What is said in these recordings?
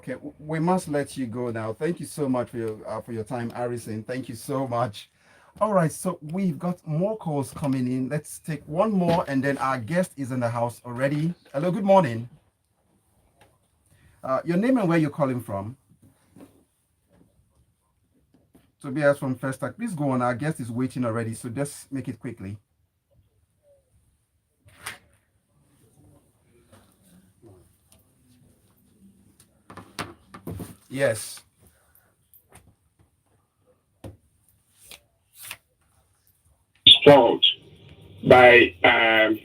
Okay, we must let you go now. Thank you so much for your time, Harrison. Thank you so much. All right, so we've got more calls coming in. Let's take one more, and then our guest is in the house already. Hello, good morning. Your name and where you're calling from? Tobias from First Tech. Please go on. Our guest is waiting already, so just make it quickly. Yes. Fault by an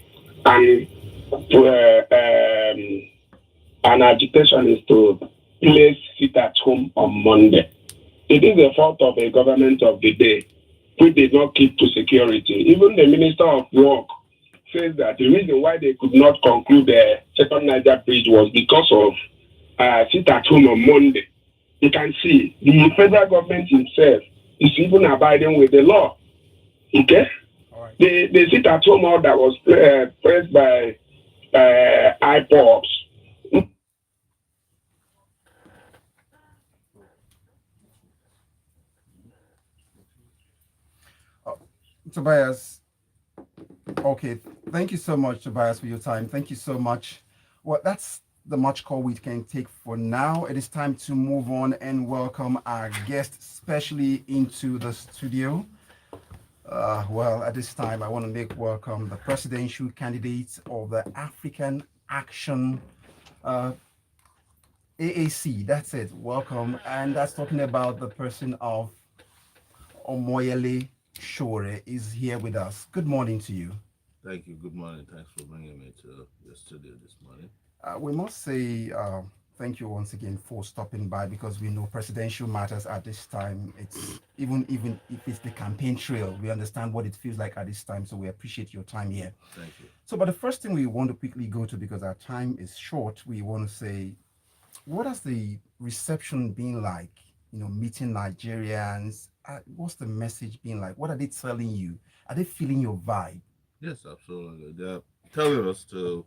agitation is to place sit at home on Monday. It is the fault of a government of the day who did not keep to security. Even the Minister of Work says that the reason why they could not conclude the second Niger bridge was because of sit at home on Monday. You can see the federal government itself is even abiding with the law. Okay? All right. The sit at home order was pressed by IPOPs. Oh, Tobias. Okay. Thank you so much, Tobias, for your time. Thank you so much. Well, that's the much call we can take for now. It is time to move on and welcome our guest, especially into the studio. Well, at this time, I want to make welcome the presidential candidate of the African Action uh, AAC. That's it. Welcome. And that's talking about the person of Omoyele Sowore is here with us. Good morning to you. Thank you. Good morning. Thanks for bringing me to your studio this morning. We must say thank you once again for stopping by because we know presidential matters at this time. It's even if it's the campaign trail, we understand what it feels like at this time. So we appreciate your time here. Thank you. So, but the first thing we want to quickly go to because our time is short, we want to say, what has the reception been like? You know, meeting Nigerians. What's the message been like? What are they telling you? Are they feeling your vibe? Yes, absolutely. They're telling us to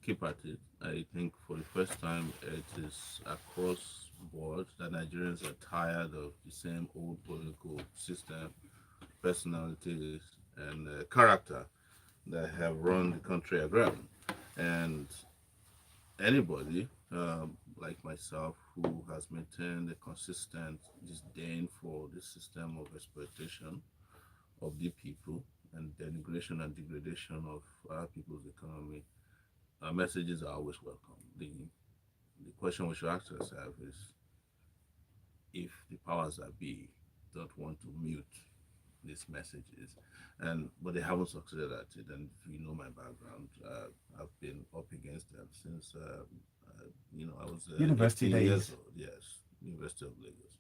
keep at it. I think for the first time, it is across board that Nigerians are tired of the same old political system, personalities, and character that have run the country aground. And anybody like myself who has maintained a consistent disdain for the system of exploitation of the people and denigration and degradation of our people's economy, our messages are always welcome. The question we should ask ourselves is if the powers that be don't want to mute these messages, and but they haven't succeeded at it. And if you know my background, I've been up against them since I was University 18 years days. old. Yes, University of Lagos.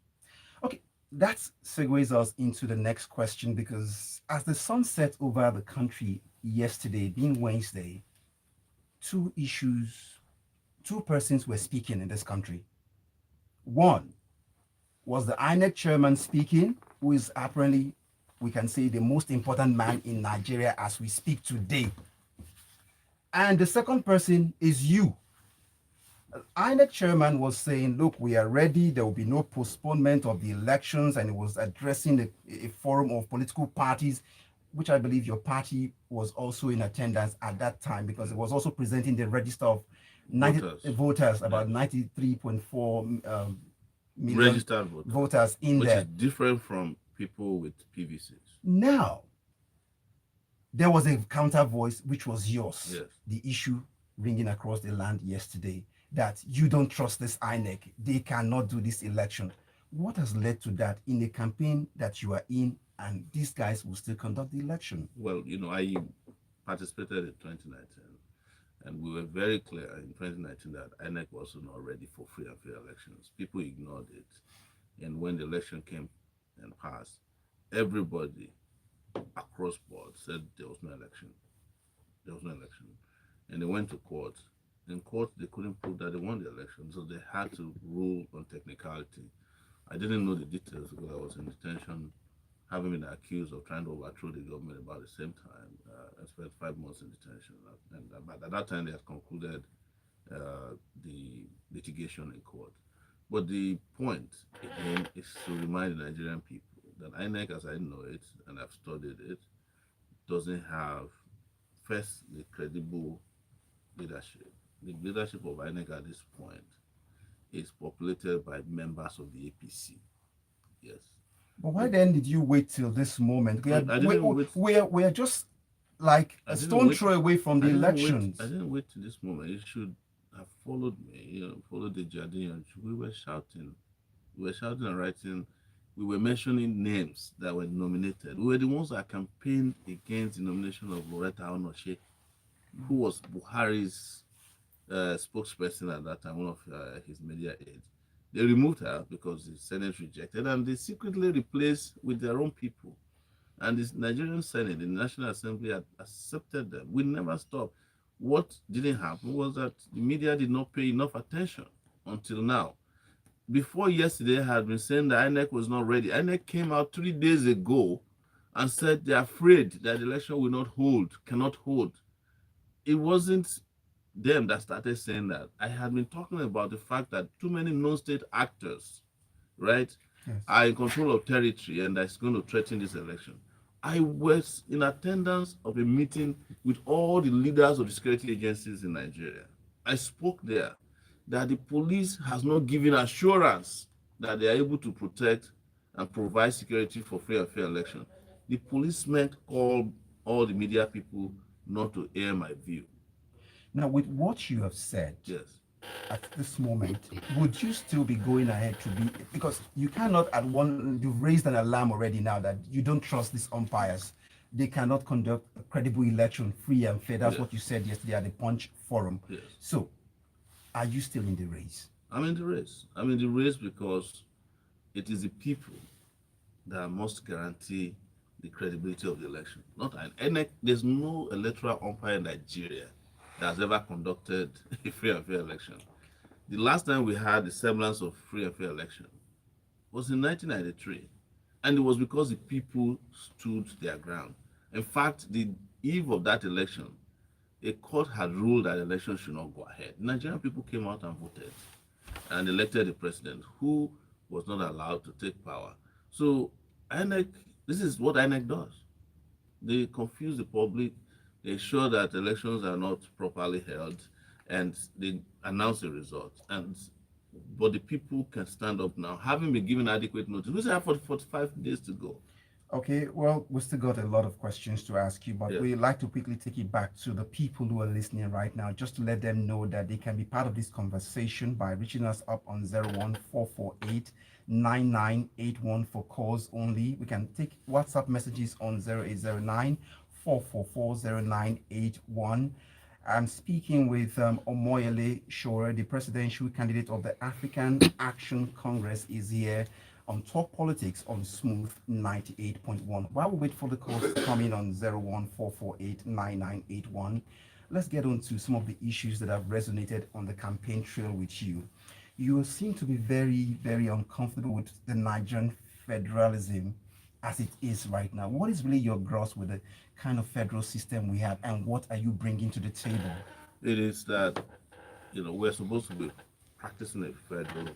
Okay, that segues us into the next question because as the sun set over the country yesterday, being Wednesday, two issues, two persons were speaking in this country. One was the INEC chairman speaking, who is apparently, we can say, the most important man in Nigeria as we speak today. And the second person is you. INEC chairman was saying, look, we are ready. There will be no postponement of the elections. And he was addressing a forum of political parties, which I believe your party was also in attendance at that time because it was also presenting the register of 90 Voters, voters, yeah, about 93.4 million registered voters, voters in which is there. different from people with PVCs. Now, there was a counter voice, which was yours. Yes. The issue ringing across the land yesterday that you don't trust this INEC. They cannot do this election. What has led to that in a campaign that you are in and these guys will still conduct the election? Well, I participated in 2019, and we were very clear in 2019 that INEC was not ready for free and fair elections. People ignored it, and when the election came and passed, everybody across board said there was no election. There was no election, and they went to court. In court, they couldn't prove that they won the election, so they had to rule on technicality. I didn't know the details because I was in detention, having been accused of trying to overthrow the government about the same time. I spent 5 months in detention, and but at that time they had concluded the litigation in court. But the point again is to remind the Nigerian people that INEC, as I know it and I've studied it, doesn't have first the credible leadership. The leadership of INEC at this point is populated by members of the APC. Yes. But why then did you wait till this moment? I didn't wait. We're just like I a didn't stone wait. throw away from the I elections. didn't wait to this moment. You should have followed me. Followed the Jardinians. We were shouting. We were shouting and writing. We were mentioning names that were nominated. We were the ones that campaigned against the nomination of Loretta Onoshe, who was Buhari's spokesperson at that time, one of his media aides. They removed her because the Senate rejected, and they secretly replaced with their own people. And the Nigerian Senate, the National Assembly, had accepted them. We never stopped. What didn't happen was that the media did not pay enough attention until now. Before yesterday, I had been saying that INEC was not ready. INEC came out 3 days ago and said they're afraid that the election will not hold, cannot hold. It wasn't them that started saying that. I had been talking about the fact that too many non-state actors, right, Yes. are in control of territory and that's going to threaten this election. I was in attendance of a meeting with all the leaders of the security agencies in Nigeria. I spoke there that the police has not given assurance that they are able to protect and provide security for free and fair election. The policemen called all the media people not to air my view. Now, with what you have said Yes. at this moment, would you still be going ahead to be, because you cannot at one, you've raised an alarm already now that you don't trust these umpires. They cannot conduct a credible election, free and fair. That's Yes. what you said yesterday at the Punch Forum. Yes. So, are you still in the race? I'm in the race. I'm in the race because it is the people that must guarantee the credibility of the election. Not an there's no electoral umpire in Nigeria that has ever conducted a free and fair election. The last time we had the semblance of free and fair election was in 1993, and it was because the people stood their ground. In fact, the eve of that election, a court had ruled that the election should not go ahead. Nigerian people came out and voted and elected a president who was not allowed to take power. So INEC, this is what INEC does. They confuse the public, they ensure that elections are not properly held, and they announce the results. But the people can stand up now, having been given adequate notice. We still have 45 days to go. Okay, well, we still got a lot of questions to ask you, but Yes. we'd like to quickly take it back to the people who are listening right now, just to let them know that they can be part of this conversation by reaching us up on 01448 9981 for calls only. We can take WhatsApp messages on 0809 444 0981. I'm speaking with Omoyele Sowore, the presidential candidate of the African Action Congress, is here on Talk Politics on Smooth 98.1. While we wait for the calls to come in on 01448 9981, let's get on to some of the issues that have resonated on the campaign trail with you. You seem to be very, very uncomfortable with the Nigerian federalism as it is right now. What is really your gross with the kind of federal system we have, and what are you bringing to the table? It is that, we're supposed to be practicing a federal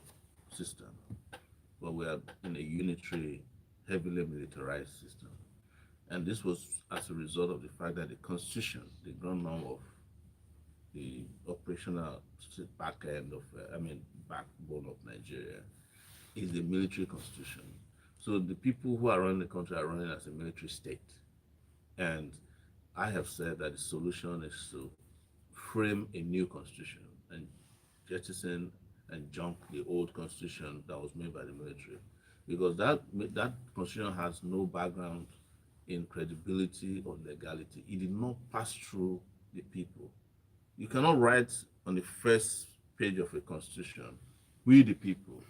system, but we are in a unitary, heavily militarized system. And this was as a result of the fact that the Constitution, the ground norm of the operational back end of, backbone of Nigeria, is the military constitution. So the people who are running the country are running as a military state. And I have said that the solution is to frame a new constitution and jettison and junk the old constitution that was made by the military, because that constitution has no background in credibility or legality. It did not pass through the people. You cannot write on the first page of a constitution, "We the people,"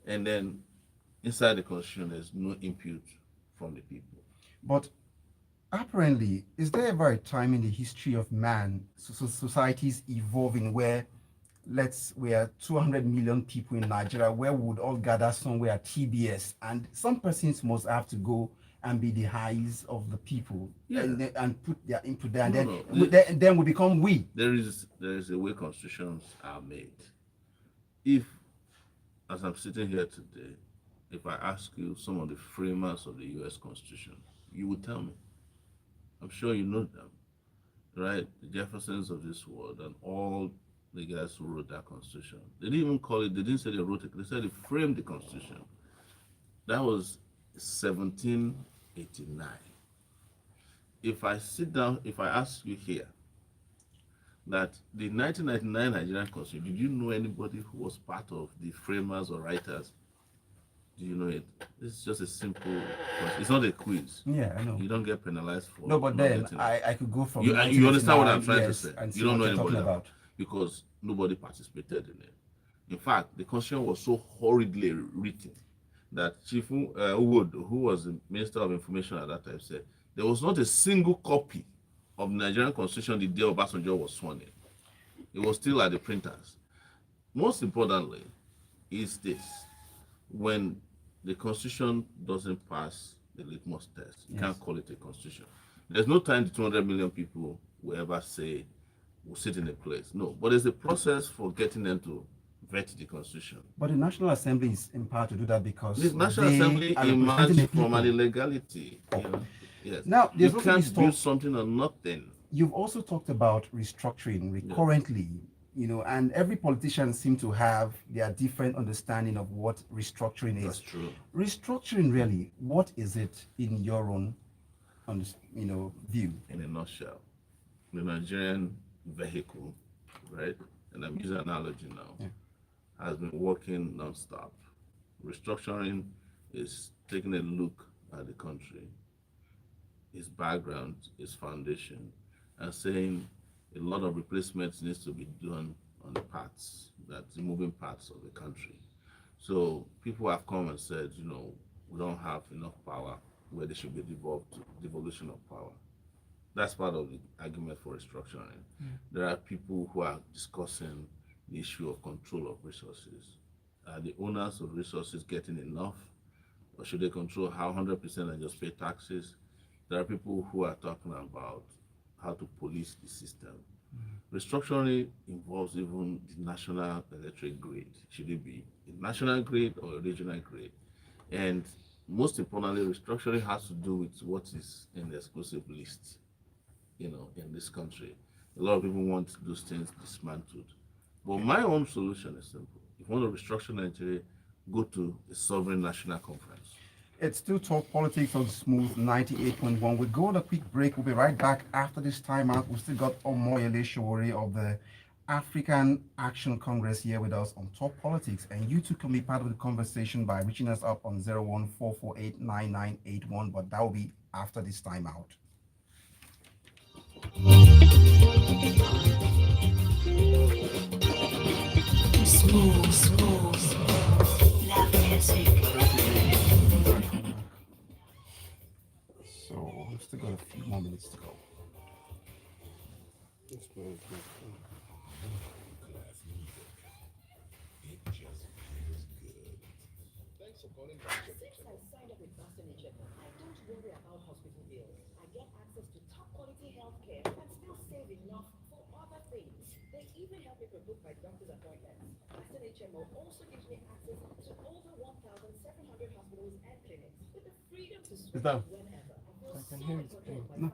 and then inside the constitution there's no input from the people. But apparently, is there ever a time in the history of man, societies evolving, where we are 200 million people in Nigeria, where we would all gather somewhere at TBS, and some persons must have to go and be the eyes of the people, Yeah. and put their input there, and No, then we become we. There is a way constitutions are made. If, as I'm sitting here today, if I ask you some of the framers of the U.S. Constitution, you would tell me. I'm sure you know them, right? The Jeffersons of this world and all the guys who wrote that Constitution. They didn't even call it, they didn't say they wrote it, they said they framed the Constitution. That was 1789. If I sit down, if I ask you here that the 1999 Nigerian Constitution, did you know anybody who was part of the framers or writers? Do you know it? It's just a simple question. It's not a quiz. Yeah, I know. You don't get penalized for No, but not then getting it. I could go from You understand what I'm 1989, trying to yes, say? and see You don't what know you're talking anybody about. because nobody participated in it. In fact, the constitution was so horridly written that Chief Wood, who was the Minister of Information at that time, said there was not a single copy of the Nigerian Constitution the day Obasanjo was sworn in. It was still at the printers. Most importantly, is this: when the Constitution doesn't pass the litmus test, you can't call it a Constitution. There's no time the 200 million people will ever say will sit in a place. No, but there's a process for getting them to vet the Constitution. But the National Assembly is empowered to do that because The National they Assembly are representing the emerged from an people. illegality. You know? Yes. Now, You there's also can't this build talk. something on nothing. You've also talked about restructuring recurrently, you know, and every politician seems to have their different understanding of what restructuring is. That's true. Restructuring, really, what is it in your own, view? In a nutshell, the Nigerian vehicle, right? And I'm using an analogy now, has been working non-stop. Restructuring is taking a look at the country, its background, its foundation, and saying a lot of replacements needs to be done on the parts, that's the moving parts of the country. So people have come and said, we don't have enough power where there should be devolution of power. That's part of the argument for restructuring. There are people who are discussing the issue of control of resources. Are the owners of resources getting enough? Or should they control how 100% and just pay taxes? There are people who are talking about how to police the system. Restructuring involves even the national electric grid. Should it be a national grid or a regional grid? And most importantly, restructuring has to do with what is in the exclusive list, in this country. A lot of people want those things dismantled. But my own solution is simple. If you want to restructure Nigeria, go to a sovereign national conference. It's still Talk Politics on Smooth 98.1. We'll go on a quick break. We'll be right back after this timeout. We've still got Omoyele Sowore of the African Action Congress here with us on Talk Politics. And you too can be part of the conversation by reaching us up on 014489981. But that will be after this timeout. Smooth, love music. So we've still got a few more minutes to go. Since I signed up with I don't worry about hospital bills. I get access to top quality healthcare and still save enough for other things. They even help me book my doctor's appointments. HMO also gives me access to over 1,700 hospitals and clinics with the freedom to switch whenever. I can hear it. No,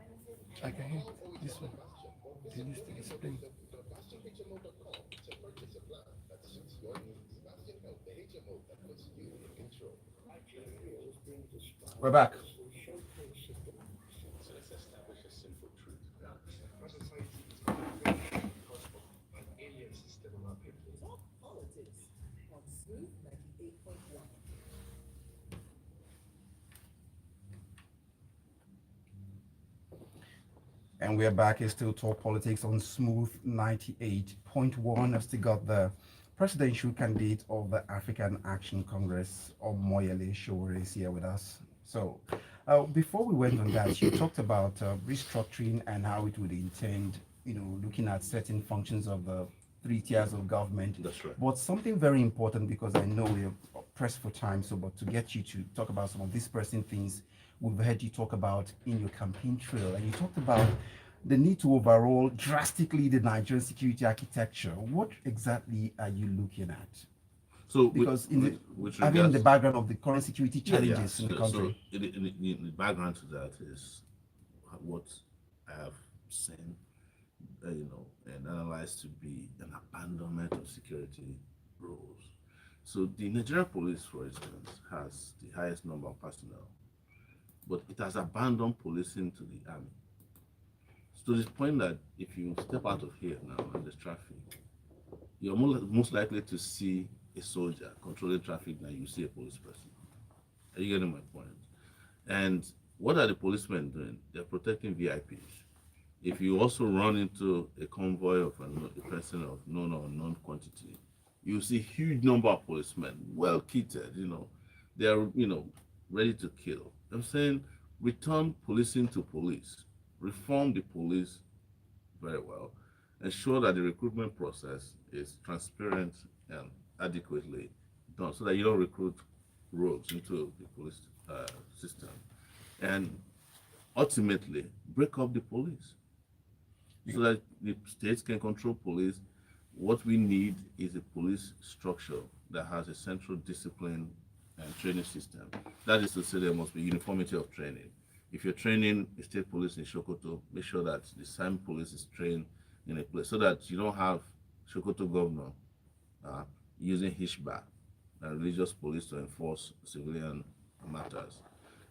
I can hear this one. They used to explain. We're back. Talk politics on Smooth 98.1. And we're back. It's still Talk Politics on Smooth 98.1. I've still got the presidential candidate of the African Action Congress, Omoyele Sowore, is here with us. So, before we went on that, you talked about restructuring and how it would intend, looking at certain functions of the three tiers of government. That's right. But something very important, because I know we're pressed for time, but to get you to talk about some of these pressing things we've heard you talk about in your campaign trail, and you talked about the need to overhaul drastically the Nigerian security architecture. What exactly are you looking at? So because in the with having the regards, background of the current security yeah, yeah. challenges in the So country. in the background to that is what I have seen, and analyzed to be an abandonment of security roles. So the Nigerian police, for instance, has the highest number of personnel, but it has abandoned policing to the army. So to this point that if you step out of here now and there's traffic, you're most likely to see a soldier controlling traffic than you see a police person. Are you getting my point? And what are the policemen doing? They're protecting VIPs. If you also run into a convoy of a person of known or unknown quantity, you see huge number of policemen, well kitted, they are, ready to kill. I'm saying return policing to police, reform the police very well, ensure that the recruitment process is transparent and adequately done so that you don't recruit rogues into the police system. And ultimately, break up the police so that the states can control police. What we need is a police structure that has a central discipline and training system. That is to say, there must be uniformity of training. If you're training a state police in Sokoto, make sure that the same police is trained in a place so that you don't have Sokoto governor uh, using Hishba and religious police to enforce civilian matters.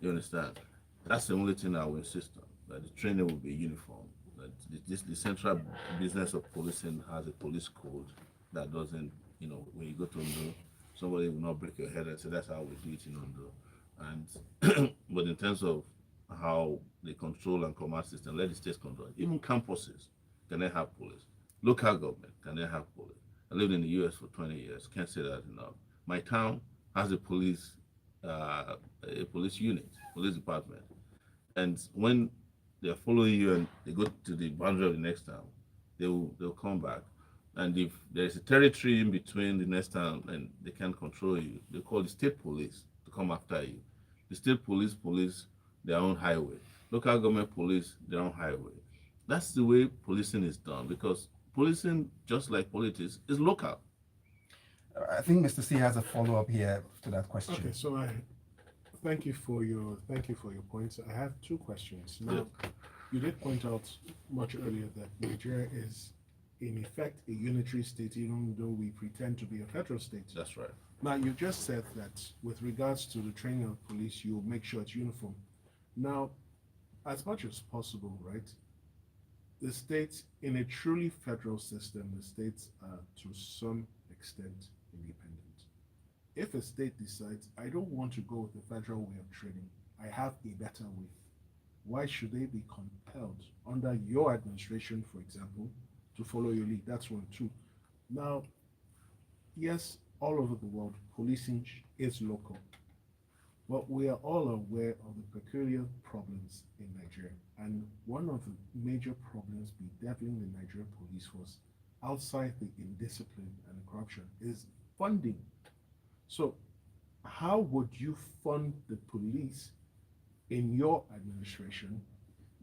You understand? That's the only thing I will insist on. That the training will be uniform. That the central business of policing has a police code that doesn't, when you go to Ondo, somebody will not break your head and say that's how we do it in Ondo. And but in terms of how they control and command system, let the states control. Even campuses, can they have police? Local government, can they have police? I lived in the US for 20 years, can't say that enough. My town has a police unit, police department. And when they're following you and they go to the boundary of the next town, they'll come back. And if there's a territory in between the next town and they can't control you, they call the state police to come after you. The state police their own highway. Local government police their own highway. That's the way policing is done because policing, just like politics, is local. I think Mr. C has a follow up here to that Okay, question. so I thank you for your points. I have two questions. Now, you did point out much earlier that Nigeria is in effect a unitary state, even though we pretend to be a federal state. That's right. Now, you just said that with regards to the training of police, you'll make sure it's uniform. Now, as much as possible, right? The states, in a truly federal system, the states are to some extent independent. If a state decides, I don't want to go with the federal way of training, I have a better way, why should they be compelled under your administration, for example, to follow your lead? That's one. Two. Now, yes, all over the world, policing is local, but we are all aware of the peculiar problems in Nigeria. And one of the major problems bedeviling the Nigerian police force, outside the indiscipline and the corruption, is funding. So, how would you fund the police in your administration?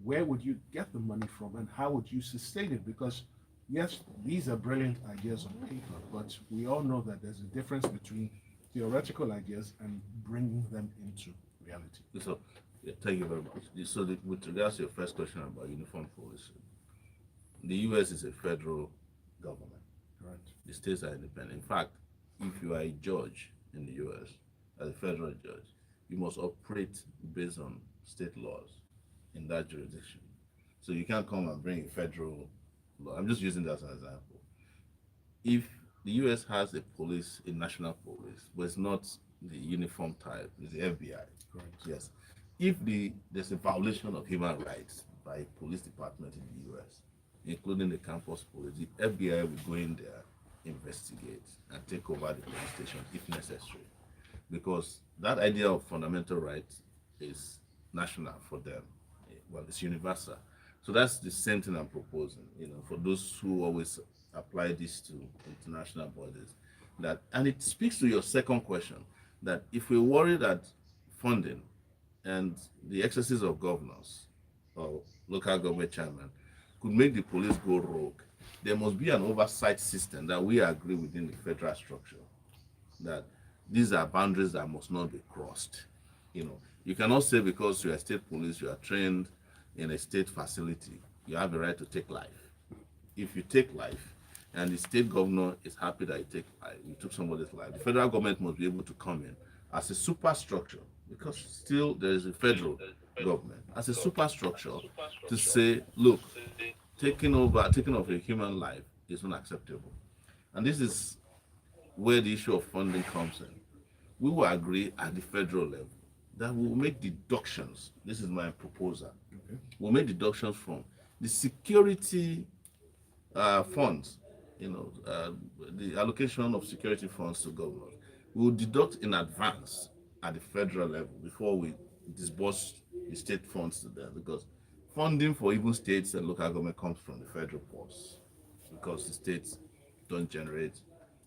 Where would you get the money from, and how would you sustain it? Because yes, these are brilliant ideas on paper, but we all know that there's a difference between theoretical ideas and bringing them into reality. So, yeah, thank you very much. So, with regards to your first question about uniform policing, the U.S. is a federal government. Correct. The states are independent. In fact, if you are a judge in the U.S. as a federal judge, you must operate based on state laws in that jurisdiction. So you can't come and bring a federal law. I'm just using that as an example. If the U.S. has a police, a national police, but it's not the uniform type, it's the FBI. Correct. Yes. If there's a violation of human rights by a police department in the U.S., including the campus police, the FBI will go in there, investigate, and take over the police station if necessary. Because that idea of fundamental rights is national for them. Well, it's universal. So that's the same thing I'm proposing, for those who always apply this to international bodies. And it speaks to your second question, that if we worry that funding and the excesses of governors or local government chairman could make the police go rogue, there must be an oversight system that we agree within the federal structure that these are boundaries that must not be crossed. You cannot say because you are state police, you are trained in a state facility, you have the right to take life. If you take life, and the state governor is happy that you took somebody's life, the federal government must be able to come in as a superstructure, because still there is a federal government as a superstructure to say, look, taking of a human life is unacceptable. And this is where the issue of funding comes in. We will agree at the federal level that we will make deductions. This is my proposal. Okay. We'll make deductions from the security funds, the allocation of security funds to governors. We will deduct in advance at the federal level before we disburse the state funds to them, because funding for even states and local government comes from the federal purse, because the states don't generate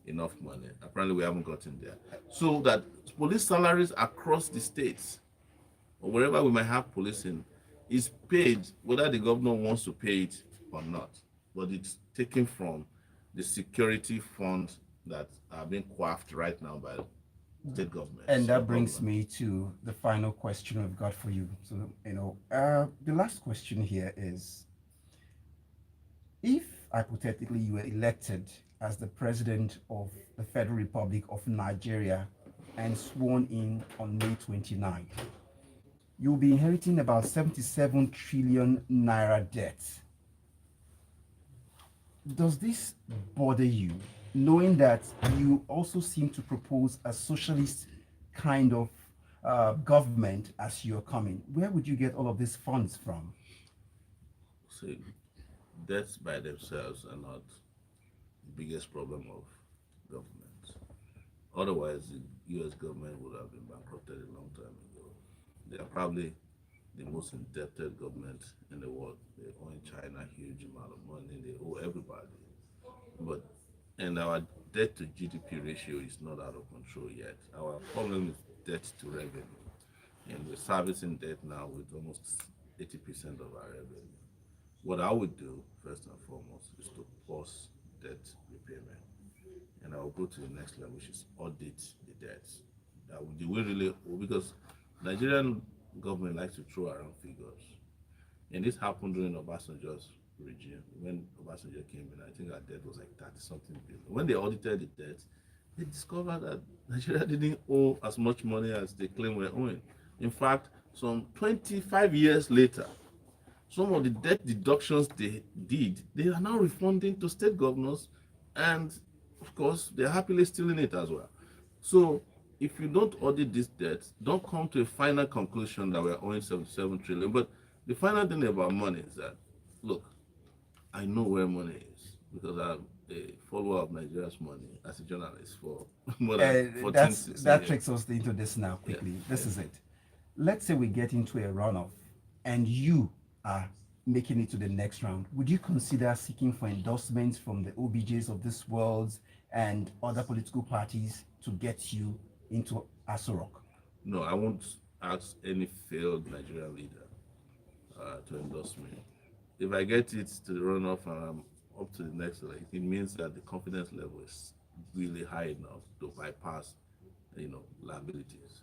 enough money. Apparently, we haven't gotten there. So that police salaries across the states, or wherever we might have policing, is paid whether the governor wants to pay it or not. But it's taken from the security funds that are being quaffed right now by state governments. And that brings me to the final question we've got for you. So, the last question here is, if hypothetically you were elected as the president of the Federal Republic of Nigeria and sworn in on May 29th, you'll be inheriting about 77 trillion naira debt. Does this bother you, knowing that you also seem to propose a socialist kind of government as you're coming? Where would you get all of these funds from? See, debts by themselves are not the biggest problem of government. Otherwise, the US government would have been bankrupted a long time ago. They are probably the most indebted government in the world. They owe China a huge amount of money. They owe everybody. And our debt to GDP ratio is not out of control yet. Our problem is debt to revenue. And we're servicing debt now with almost 80% of our revenue. What I would do, first and foremost, is to pause debt repayment. And I will go to the next level, which is audit the debts. Do we really owe? Because Nigerian government likes to throw around figures. And this happened during Obasanjo's regime. When Obasanjo came in, I think our debt was like 30-something billion. When they audited the debt, they discovered that Nigeria didn't owe as much money as they claim we're owing. In fact, some 25 years later, some of the debt deductions they did, they are now refunding to state governors, and of course, they're happily stealing it as well. So if you don't audit this debt, don't come to a final conclusion that we're owing 77 trillion. But the final thing about money is that, look, I know where money is because I'm a follower of Nigeria's money as a journalist for more than 14, 16 that years. takes us into this now quickly. Yeah, This yeah. is it. Let's say we get into a runoff and you are making it to the next round. Would you consider seeking for endorsements from the OBJs of this world and other political parties to get you into Aso Rock? No, I won't ask any failed Nigerian leader to endorse me. If I get it to the runoff and I'm up to the next election, it means that the confidence level is really high enough to bypass, liabilities.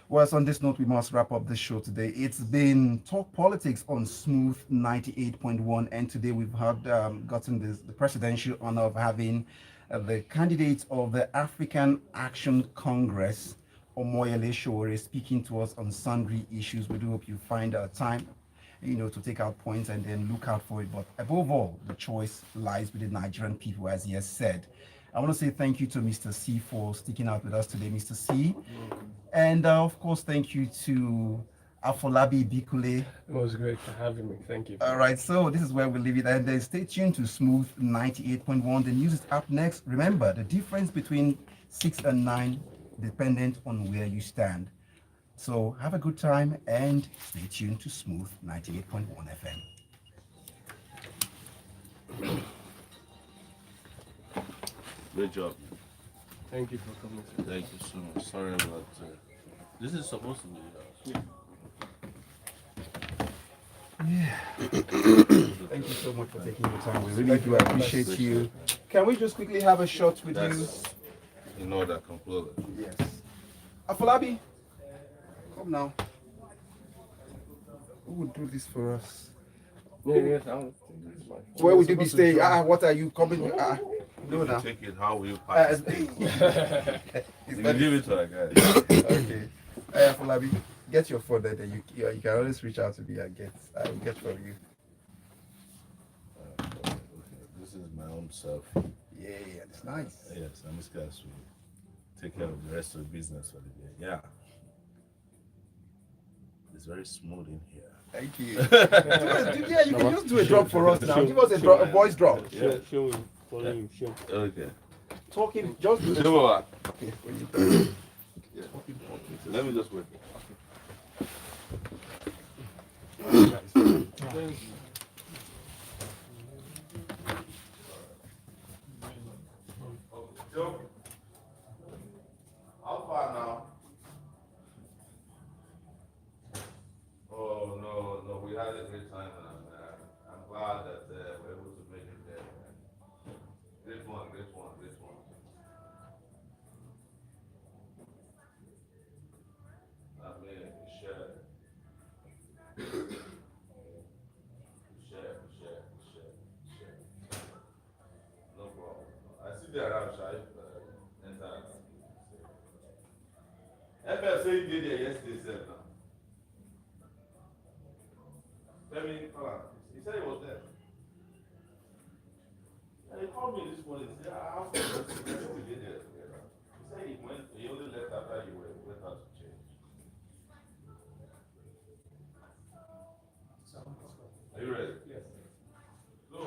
Well, so on this note, we must wrap up the show today. It's been Talk Politics on Smooth 98.1, and today we've gotten the presidential honor of having the candidate of the African Action Congress, Omoyele Sowore, speaking to us on sundry issues. We do hope you find time, to take out points and then look out for it. But above all, the choice lies with the Nigerian people, as he has said. I want to say thank you to Mr. C for sticking out with us today, Mr. C. And of course, thank you to Afolabi Bikule. It was great for having me. Thank you. All right, so this is where we leave it. And then stay tuned to Smooth 98.1. The news is up next. Remember, the difference between 6 and 9, dependent on where you stand. So have a good time and stay tuned to Smooth 98.1 FM. Great job. Thank you for coming. Thank you so much. Sorry about this is supposed to be Thank you so much for taking the time. We really do appreciate you. Can we just quickly have a shot with you? in order completely. Yes. Afolabi, come now. Who would do this for us? Yes, I'll take this Where would you be supposed to staying? join. What are you coming? No, If you now. take it, how will you participate? It's You better- give it to a guy. Okay. Afolabi, get your phone there. Then you can always reach out to me and get. I will get from you. Okay. This is my own self. Yeah, it's nice. Yes, and this guy will take care of the rest of the business for the day. Yeah. It's very smooth in here. Thank you. Yeah, you can just do a drop for us now. Give us a voice drop. Yeah. Show him. Follow him. Show. Okay. Talking, just do the Show what? Okay, when you Yeah. Let me just wait. Joe, how far now? Oh no, we had a great time, and I'm glad that we're able to make it there. Great one. I mean, we share. No problem. I see they around, Shai. Enter. FF say you did there yesterday, sir. Now. Femi, hold on. He said he was there. And he called me this morning. He said, "I have to get there together." He said he only left after you went out to change. Are you ready? Yes. So,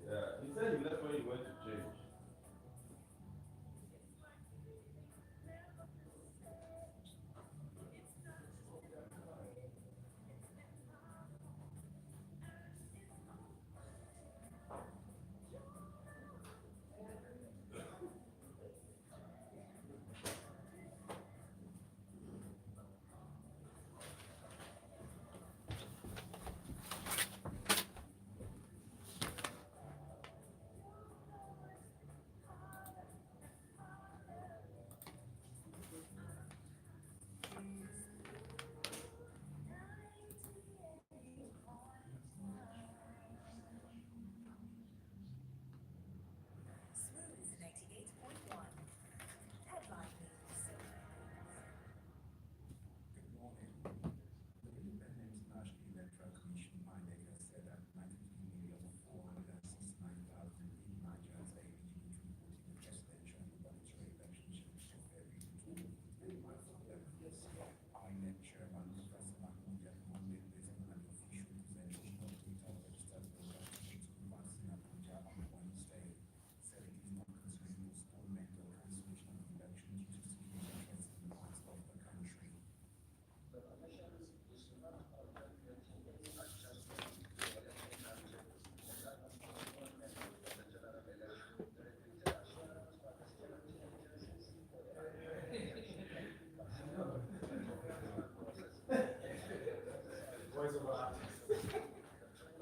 yeah, he said he left when he went to change. Smooth 98.1. Headline news. Good morning. The Independent National Electoral Commission (INEC) has said that 93,469,080 Nigerians are eligible to vote in the presidential and gubernatorial elections scheduled for February 2 and March 11 this year. INEC Chairman Professor Omoyele made this in an official presentation of data of registered voters to Kumasi in Abuja on Wednesday. Said it is not considering postponement or cancellation of elections due to security threats in parts of the country.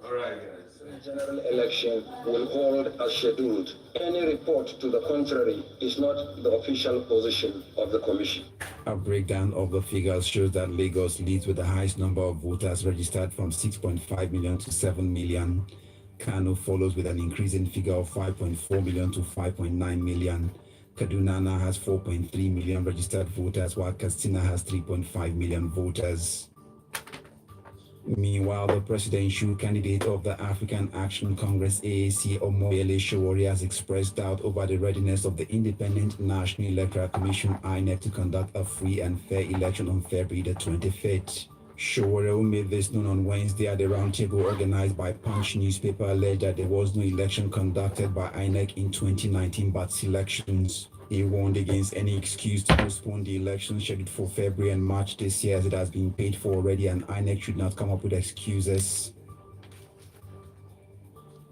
All right, guys. General election will hold as scheduled. Any report to the contrary is not the official position of the commission. A breakdown of the figures shows that Lagos leads with the highest number of voters registered from 6.5 million to 7 million. Kano follows with an increasing figure of 5.4 million to 5.9 million. Kaduna now has 4.3 million registered voters, while Katsina has 3.5 million voters. Meanwhile, the presidential candidate of the African Action Congress (AAC), Omoyele Sowore, has expressed doubt over the readiness of the Independent National Electoral Commission (INEC) to conduct a free and fair election on February the 25th. Sowore, who made this known on Wednesday at the roundtable organized by Punch newspaper, alleged that there was no election conducted by INEC in 2019 but elections. He warned against any excuse to postpone the election scheduled for February and March this year, as it has been paid for already, and INEC should not come up with excuses.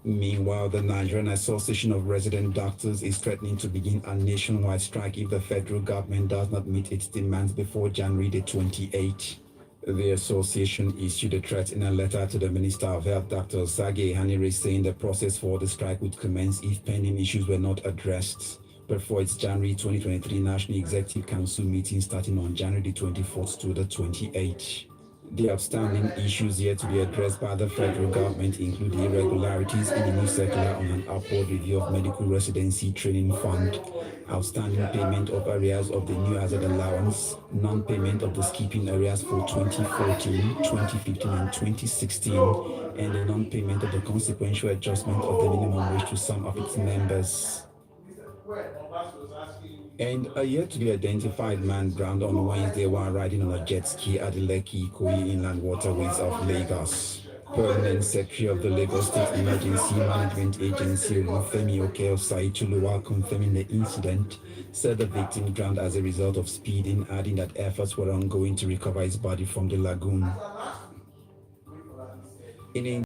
Meanwhile, the Nigerian Association of Resident Doctors is threatening to begin a nationwide strike if the federal government does not meet its demands before January the 28th. The association issued a threat in a letter to the Minister of Health, Dr. Sage Hanire, saying the process for the strike would commence if pending issues were not addressed. but for its January 2023 National Executive Council meeting starting on January 24th to the 28th. The outstanding issues yet to be addressed by the federal government include the irregularities in the new circular on an upward review of medical residency training fund, outstanding payment of areas of the new hazard allowance, non-payment of the skipping areas for 2014, 2015, and 2016, and the non-payment of the consequential adjustment of the minimum wage to some of its members. And a yet to be identified man drowned on Wednesday while riding on a jet ski at the Lekki Ikoyi inland waterways of Lagos. Permanent Secretary of the Lagos State Emergency Management Agency, Olufemi Okeosai, while confirming the incident, said the victim drowned as a result of speeding, adding that efforts were ongoing to recover his body from the lagoon. In a